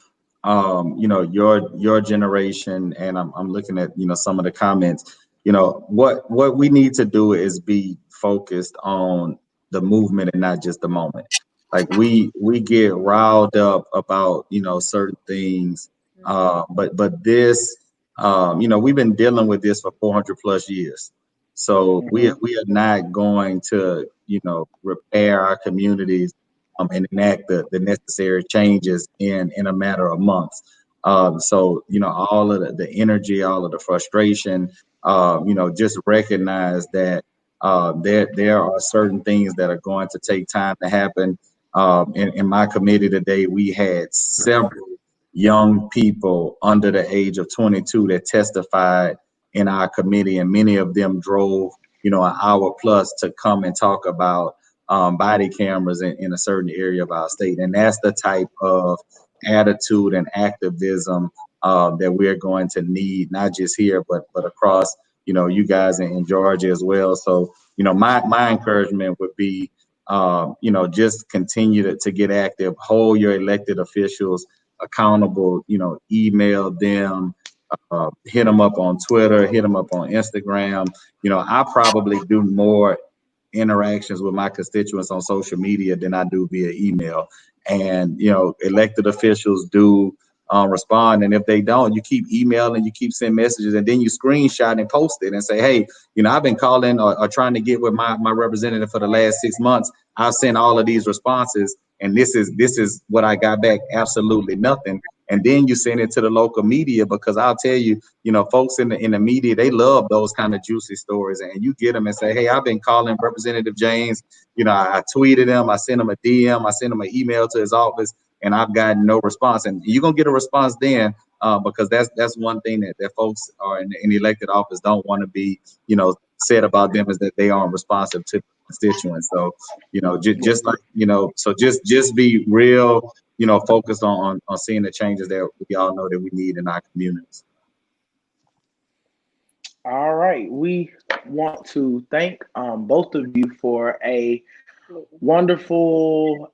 your generation, and I'm looking at some of the comments. What we need to do is be focused on the movement and not just the moment. Like we get riled up about certain things, but this we've been dealing with this for 400 plus years. So we are not going to repair our communities and enact the necessary changes in a matter of months. So all of the energy, all of the frustration, just recognize that there are certain things that are going to take time to happen. In my committee today, we had several young people under the age of 22 that testified in our committee, and many of them drove an hour plus to come and talk about body cameras in a certain area of our state. And that's the type of attitude and activism that we're going to need, not just here, but across, you guys in Georgia as well. So, my encouragement would be, just continue to get active, hold your elected officials accountable, email them, hit them up on Twitter, hit them up on Instagram. I probably do more interactions with my constituents on social media than I do via email. And, elected officials do respond. And if they don't, you keep emailing, you keep sending messages, and then you screenshot and post it and say, hey, I've been calling or trying to get with my representative for the last 6 months. I've sent all of these responses, and this is what I got back. Absolutely nothing. And then you send it to the local media, because I'll tell you, folks in the media, they love those kind of juicy stories. And you get them and say, hey, I've been calling Representative James. I tweeted him, I sent him a DM, I sent him an email to his office, and I've gotten no response. And you're gonna get a response then, because that's one thing that folks are in elected office don't want to be, said about them, is that they aren't responsive to constituents. So, just like, so just be real, focused on seeing the changes that we all know that we need in our communities. All right. We want to thank both of you for a wonderful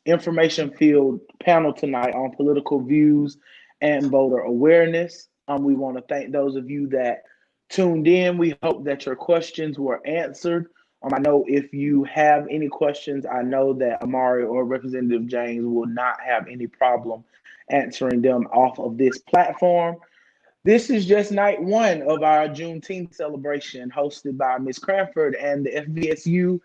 information-filled panel tonight on political views and voter awareness. We want to thank those of you that tuned in. We hope that your questions were answered. I know if you have any questions, I know that Amari or Representative James will not have any problem answering them off of this platform. This is just night one of our Juneteenth celebration hosted by Ms. Cranford and the FVSU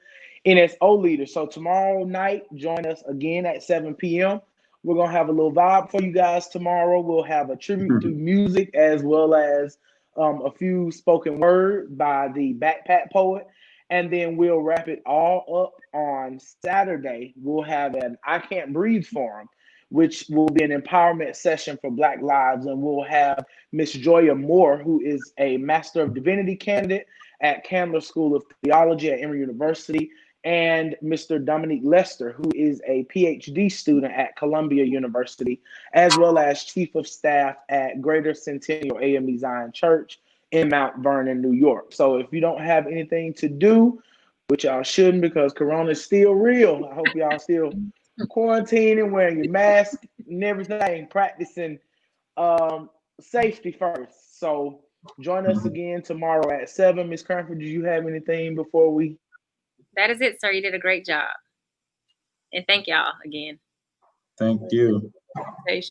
NSO leaders. So tomorrow night, join us again at 7 p.m. We're going to have a little vibe for you guys tomorrow. We'll have a tribute through music, as well as a few spoken word by the Backpack Poet. And then we'll wrap it all up on Saturday. We'll have an I Can't Breathe forum, which will be an empowerment session for Black lives. And we'll have Miss Joya Moore, who is a Master of Divinity candidate at Candler School of Theology at Emory University, and Mr. Dominique Lester, who is a PhD student at Columbia University, as well as Chief of Staff at Greater Centennial AME Zion Church in Mount Vernon, New York. So if you don't have anything to do, which y'all shouldn't, because Corona is still real, I hope y'all still quarantining, wearing your mask and everything, practicing safety first. So join us again tomorrow at 7. Ms. Cranford, do you have anything before we? That is it, sir. You did a great job. And thank y'all again. Thank you. Right.